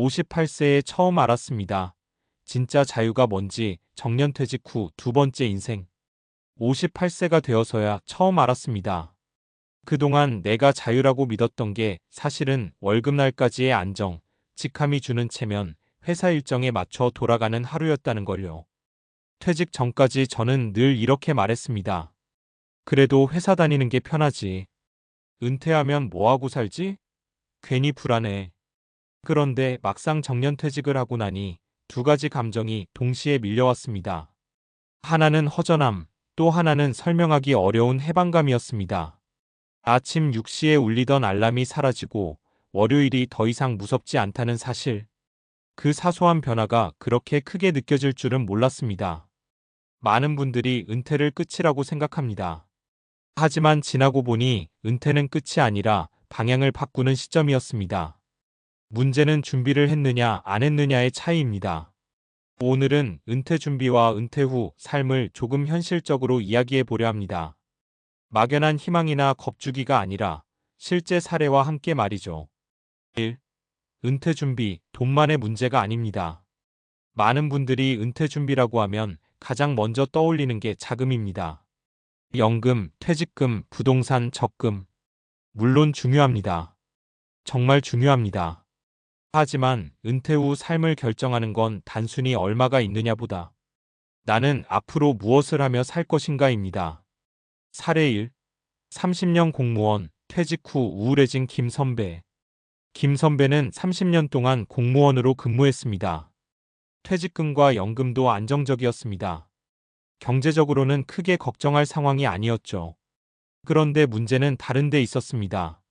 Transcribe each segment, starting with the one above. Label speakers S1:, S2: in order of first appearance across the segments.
S1: 58세에 처음 알았습니다. 진짜 자유가 뭔지 정년퇴직 후 두 번째 인생. 58세가 되어서야 처음 알았습니다. 그동안 내가 자유라고 믿었던 게 사실은 월급날까지의 안정, 직함이 주는 체면, 회사 일정에 맞춰 돌아가는 하루였다는 걸요. 퇴직 전까지 저는 늘 이렇게 말했습니다. 그래도 회사 다니는 게 편하지. 은퇴하면 뭐하고 살지? 괜히 불안해. 그런데 막상 정년퇴직을 하고 나니 두 가지 감정이 동시에 밀려왔습니다. 하나는 허전함, 또 하나는 설명하기 어려운 해방감이었습니다. 아침 6시에 울리던 알람이 사라지고 월요일이 더 이상 무섭지 않다는 사실. 그 사소한 변화가 그렇게 크게 느껴질 줄은 몰랐습니다. 많은 분들이 은퇴를 끝이라고 생각합니다. 하지만 지나고 보니 은퇴는 끝이 아니라 방향을 바꾸는 시점이었습니다. 문제는 준비를 했느냐 안 했느냐의 차이입니다. 오늘은 은퇴 준비와 은퇴 후 삶을 조금 현실적으로 이야기해 보려 합니다. 막연한 희망이나 겁주기가 아니라 실제 사례와 함께 말이죠. 1. 은퇴 준비, 돈만의 문제가 아닙니다. 많은 분들이 은퇴 준비라고 하면 가장 먼저 떠올리는 게 자금입니다. 연금, 퇴직금, 부동산, 적금. 물론 중요합니다. 정말 중요합니다. 하지만 은퇴 후 삶을 결정하는 건 단순히 얼마가 있느냐보다 나는 앞으로 무엇을 하며 살 것인가입니다. 사례 1. 30년 공무원, 퇴직 후 우울해진 김 선배. 김 선배는 30년 동안 공무원으로 근무했습니다. 퇴직금과 연금도 안정적이었습니다. 경제적으로는 크게 걱정할 상황이 아니었죠. 그런데 문제는 다른 데 있었습니다.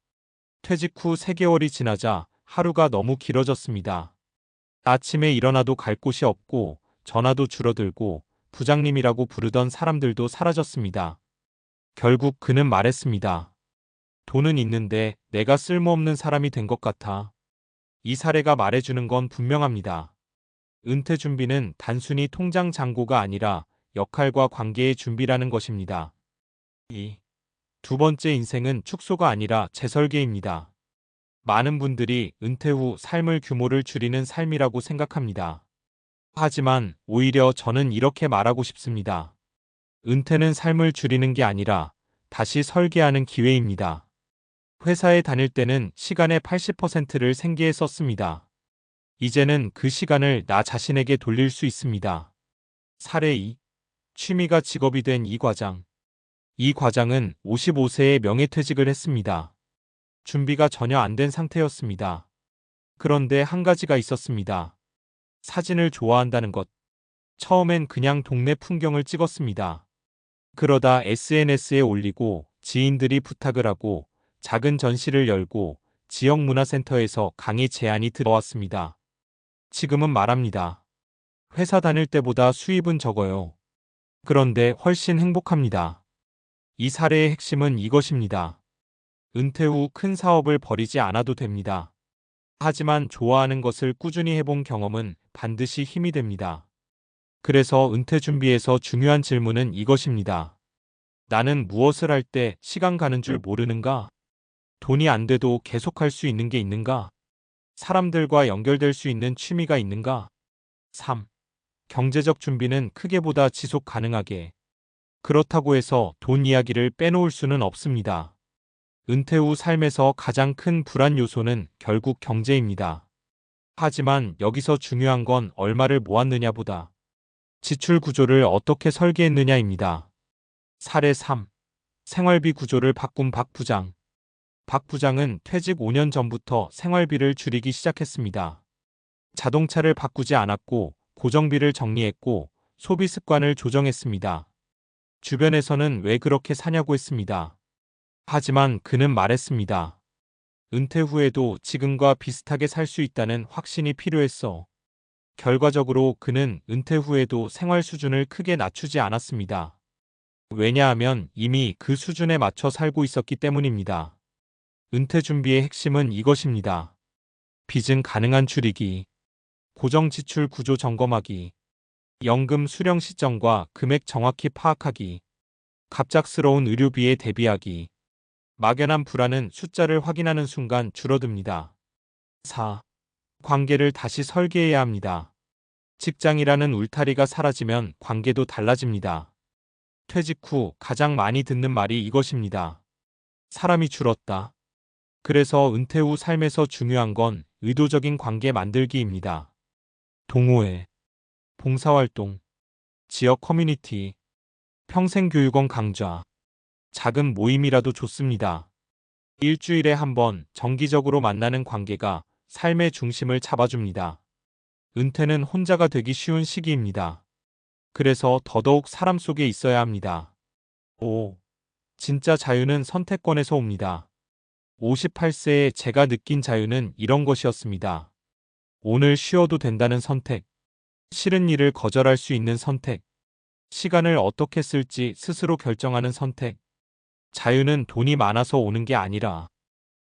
S1: 퇴직 후 3개월이 지나자 하루가 너무 길어졌습니다. 아침에 일어나도 갈 곳이 없고 전화도 줄어들고 부장님이라고 부르던 사람들도 사라졌습니다. 결국 그는 말했습니다. 돈은 있는데 내가 쓸모없는 사람이 된 것 같아. 이 사례가 말해주는 건 분명합니다. 은퇴 준비는 단순히 통장 잔고가 아니라 역할과 관계의 준비라는 것입니다. 두 번째 인생은 축소가 아니라 재설계입니다. 많은 분들이 은퇴 후 삶을 규모를 줄이는 삶이라고 생각합니다. 하지만 오히려 저는 이렇게 말하고 싶습니다. 은퇴는 삶을 줄이는 게 아니라 다시 설계하는 기회입니다. 회사에 다닐 때는 시간의 80%를 생계에 썼습니다. 이제는 그 시간을 나 자신에게 돌릴 수 있습니다. 사례 2. 취미가 직업이 된 이 과장. 이 과장은 55세에 명예퇴직을 했습니다. 준비가 전혀 안 된 상태였습니다. 그런데 한 가지가 있었습니다. 사진을 좋아한다는 것. 처음엔 그냥 동네 풍경을 찍었습니다. 그러다 SNS에 올리고 지인들이 부탁을 하고 작은 전시를 열고 지역 문화센터에서 강의 제안이 들어왔습니다. 지금은 말합니다. 회사 다닐 때보다 수입은 적어요. 그런데 훨씬 행복합니다. 이 사례의 핵심은 이것입니다. 은퇴 후 큰 사업을 벌이지 않아도 됩니다. 하지만 좋아하는 것을 꾸준히 해본 경험은 반드시 힘이 됩니다. 그래서 은퇴 준비에서 중요한 질문은 이것입니다. 나는 무엇을 할 때 시간 가는 줄 모르는가? 돈이 안 돼도 계속할 수 있는 게 있는가? 사람들과 연결될 수 있는 취미가 있는가? 3. 경제적 준비는 크게보다 지속 가능하게. 그렇다고 해서 돈 이야기를 빼놓을 수는 없습니다. 은퇴 후 삶에서 가장 큰 불안 요소는 결국 경제입니다. 하지만 여기서 중요한 건 얼마를 모았느냐보다 지출 구조를 어떻게 설계했느냐입니다. 사례 3. 생활비 구조를 바꾼 박 부장. 박 부장은 퇴직 5년 전부터 생활비를 줄이기 시작했습니다. 자동차를 바꾸지 않았고 고정비를 정리했고 소비 습관을 조정했습니다. 주변에서는 왜 그렇게 사냐고 했습니다. 하지만 그는 말했습니다. 은퇴 후에도 지금과 비슷하게 살 수 있다는 확신이 필요했어. 결과적으로 그는 은퇴 후에도 생활 수준을 크게 낮추지 않았습니다. 왜냐하면 이미 그 수준에 맞춰 살고 있었기 때문입니다. 은퇴 준비의 핵심은 이것입니다. 빚은 가능한 줄이기, 고정 지출 구조 점검하기, 연금 수령 시점과 금액 정확히 파악하기, 갑작스러운 의료비에 대비하기. 막연한 불안은 숫자를 확인하는 순간 줄어듭니다. 4. 관계를 다시 설계해야 합니다. 직장이라는 울타리가 사라지면 관계도 달라집니다. 퇴직 후 가장 많이 듣는 말이 이것입니다. 사람이 줄었다. 그래서 은퇴 후 삶에서 중요한 건 의도적인 관계 만들기입니다. 동호회, 봉사활동, 지역 커뮤니티, 평생교육원 강좌, 작은 모임이라도 좋습니다. 일주일에 한 번 정기적으로 만나는 관계가 삶의 중심을 잡아줍니다. 은퇴는 혼자가 되기 쉬운 시기입니다. 그래서 더더욱 사람 속에 있어야 합니다. 5. 진짜 자유는 선택권에서 옵니다. 58세에 제가 느낀 자유는 이런 것이었습니다. 오늘 쉬어도 된다는 선택, 싫은 일을 거절할 수 있는 선택, 시간을 어떻게 쓸지 스스로 결정하는 선택. 자유는 돈이 많아서 오는 게 아니라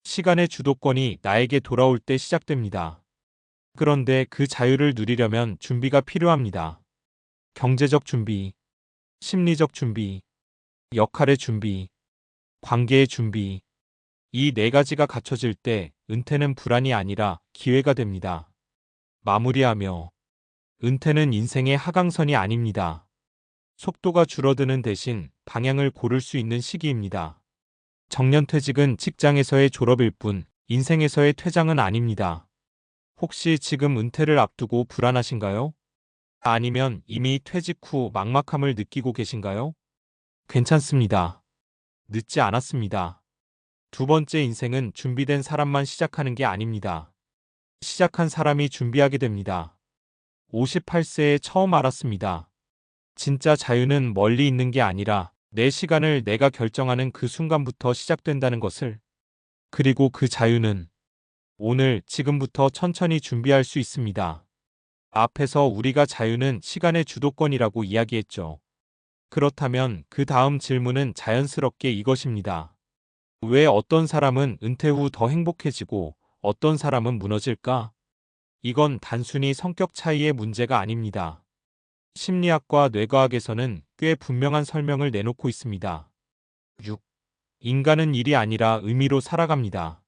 S1: 시간의 주도권이 나에게 돌아올 때 시작됩니다. 그런데 그 자유를 누리려면 준비가 필요합니다. 경제적 준비, 심리적 준비, 역할의 준비, 관계의 준비. 이 네 가지가 갖춰질 때 은퇴는 불안이 아니라 기회가 됩니다. 마무리하며 은퇴는 인생의 하강선이 아닙니다. 속도가 줄어드는 대신 방향을 고를 수 있는 시기입니다. 정년퇴직은 직장에서의 졸업일 뿐 인생에서의 퇴장은 아닙니다. 혹시 지금 은퇴를 앞두고 불안하신가요? 아니면 이미 퇴직 후 막막함을 느끼고 계신가요? 괜찮습니다. 늦지 않았습니다. 두 번째 인생은 준비된 사람만 시작하는 게 아닙니다. 시작한 사람이 준비하게 됩니다. 58세에 처음 알았습니다. 진짜 자유는 멀리 있는 게 아니라 내 시간을 내가 결정하는 그 순간부터 시작된다는 것을. 그리고 그 자유는 오늘, 지금부터 천천히 준비할 수 있습니다. 앞에서 우리가 자유는 시간의 주도권이라고 이야기했죠. 그렇다면 그 다음 질문은 자연스럽게 이것입니다. 왜 어떤 사람은 은퇴 후 더 행복해지고 어떤 사람은 무너질까? 이건 단순히 성격 차이의 문제가 아닙니다. 심리학과 뇌과학에서는 꽤 분명한 설명을 내놓고 있습니다. 6. 인간은 일이 아니라 의미로 살아갑니다.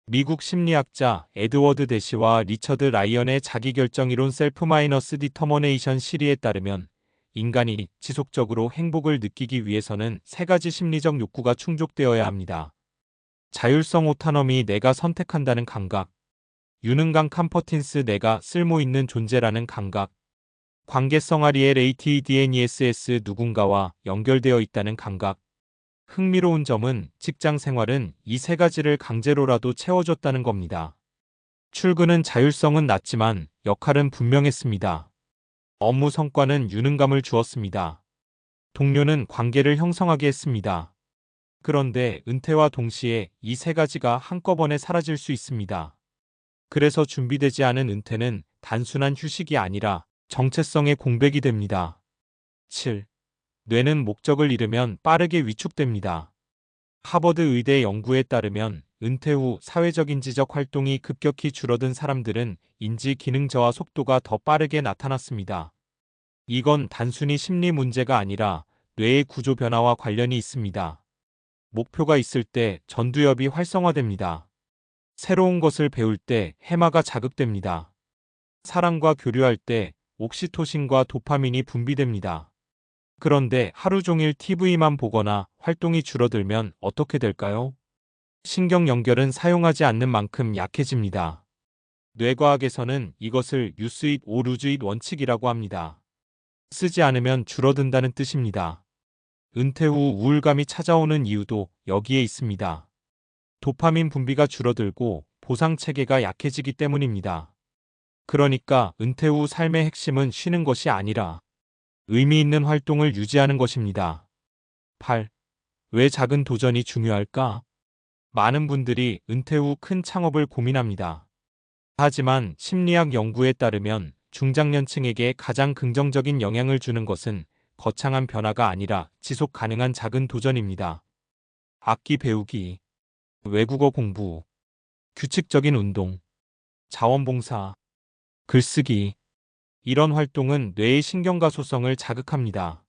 S1: 미국 심리학자 에드워드 대시와 리처드 라이언의 자기결정이론 셀프-디터머네이션 시리에 따르면 인간이 지속적으로 행복을 느끼기 위해서는 세 가지 심리적 욕구가 충족되어야 합니다. 자율성 오타너미, 내가 선택한다는 감각, 유능감 컴퍼틴스, 내가 쓸모있는 존재라는 감각, 관계성 RELATEDNESS, 누군가와 연결되어 있다는 감각. 흥미로운 점은 직장 생활은 이 세 가지를 강제로라도 채워줬다는 겁니다. 출근은 자율성은 낮지만 역할은 분명했습니다. 업무 성과는 유능감을 주었습니다. 동료는 관계를 형성하게 했습니다. 그런데 은퇴와 동시에 이 세 가지가 한꺼번에 사라질 수 있습니다. 그래서 준비되지 않은 은퇴는 단순한 휴식이 아니라 정체성의 공백이 됩니다. 7. 뇌는 목적을 잃으면 빠르게 위축됩니다. 하버드 의대 연구에 따르면 은퇴 후 사회적 인지적 활동이 급격히 줄어든 사람들은 인지 기능 저하 속도가 더 빠르게 나타났습니다. 이건 단순히 심리 문제가 아니라 뇌의 구조 변화와 관련이 있습니다. 목표가 있을 때 전두엽이 활성화됩니다. 새로운 것을 배울 때 해마가 자극됩니다. 사람과 교류할 때 옥시토신과 도파민이 분비됩니다. 그런데 하루 종일 TV만 보거나 활동이 줄어들면 어떻게 될까요? 신경 연결은 사용하지 않는 만큼 약해집니다. 뇌과학에서는 이것을 use it or lose it 원칙이라고 합니다. 쓰지 않으면 줄어든다는 뜻입니다. 은퇴 후 우울감이 찾아오는 이유도 여기에 있습니다. 도파민 분비가 줄어들고 보상 체계가 약해지기 때문입니다. 그러니까 은퇴 후 삶의 핵심은 쉬는 것이 아니라 의미 있는 활동을 유지하는 것입니다. 8. 왜 작은 도전이 중요할까? 많은 분들이 은퇴 후 큰 창업을 고민합니다. 하지만 심리학 연구에 따르면 중장년층에게 가장 긍정적인 영향을 주는 것은 거창한 변화가 아니라 지속 가능한 작은 도전입니다. 악기 배우기, 외국어 공부, 규칙적인 운동, 자원봉사, 글쓰기. 이런 활동은 뇌의 신경가소성을 자극합니다.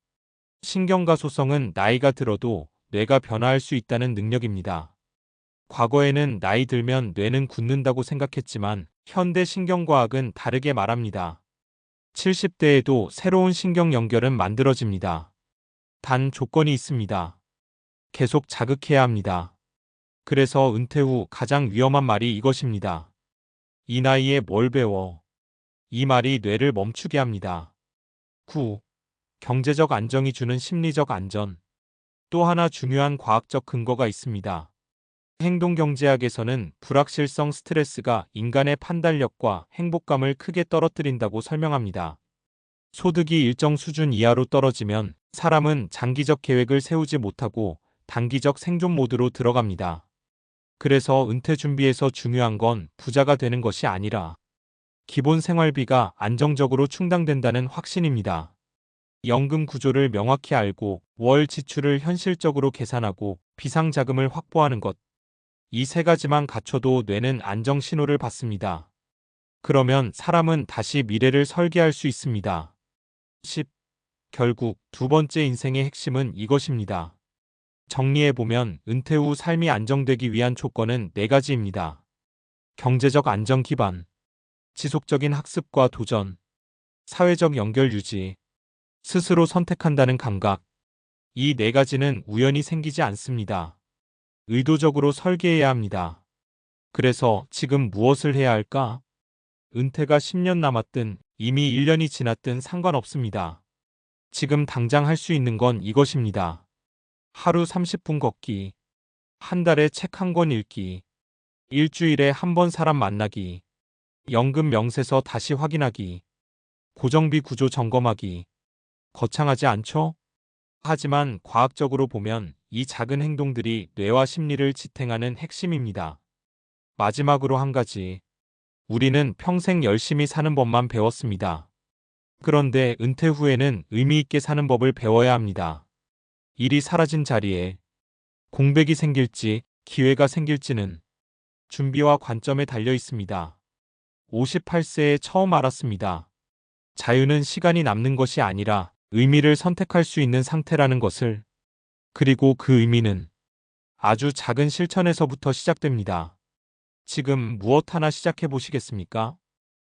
S1: 신경가소성은 나이가 들어도 뇌가 변화할 수 있다는 능력입니다. 과거에는 나이 들면 뇌는 굳는다고 생각했지만 현대 신경과학은 다르게 말합니다. 70대에도 새로운 신경 연결은 만들어집니다. 단 조건이 있습니다. 계속 자극해야 합니다. 그래서 은퇴 후 가장 위험한 말이 이것입니다. 이 나이에 뭘 배워? 이 말이 뇌를 멈추게 합니다. 9. 경제적 안정이 주는 심리적 안전. 또 하나 중요한 과학적 근거가 있습니다. 행동경제학에서는 불확실성 스트레스가 인간의 판단력과 행복감을 크게 떨어뜨린다고 설명합니다. 소득이 일정 수준 이하로 떨어지면 사람은 장기적 계획을 세우지 못하고 단기적 생존 모드로 들어갑니다. 그래서 은퇴 준비에서 중요한 건 부자가 되는 것이 아니라 기본 생활비가 안정적으로 충당된다는 확신입니다. 연금 구조를 명확히 알고 월 지출을 현실적으로 계산하고 비상자금을 확보하는 것. 이 세 가지만 갖춰도 뇌는 안정 신호를 받습니다. 그러면 사람은 다시 미래를 설계할 수 있습니다. 10. 결국 두 번째 인생의 핵심은 이것입니다. 정리해보면 은퇴 후 삶이 안정되기 위한 조건은 네 가지입니다. 경제적 안정 기반, 지속적인 학습과 도전, 사회적 연결 유지, 스스로 선택한다는 감각. 이 네 가지는 우연히 생기지 않습니다. 의도적으로 설계해야 합니다. 그래서 지금 무엇을 해야 할까? 은퇴가 10년 남았든 이미 1년이 지났든 상관없습니다. 지금 당장 할 수 있는 건 이것입니다. 하루 30분 걷기, 한 달에 책 한 권 읽기, 일주일에 한 번 사람 만나기, 연금 명세서 다시 확인하기, 고정비 구조 점검하기. 거창하지 않죠? 하지만 과학적으로 보면 이 작은 행동들이 뇌와 심리를 지탱하는 핵심입니다. 마지막으로 한 가지. 우리는 평생 열심히 사는 법만 배웠습니다. 그런데 은퇴 후에는 의미 있게 사는 법을 배워야 합니다. 일이 사라진 자리에 공백이 생길지 기회가 생길지는 준비와 관점에 달려 있습니다. 58세에 처음 알았습니다. 자유는 시간이 남는 것이 아니라 의미를 선택할 수 있는 상태라는 것을. 그리고 그 의미는 아주 작은 실천에서부터 시작됩니다. 지금 무엇 하나 시작해 보시겠습니까?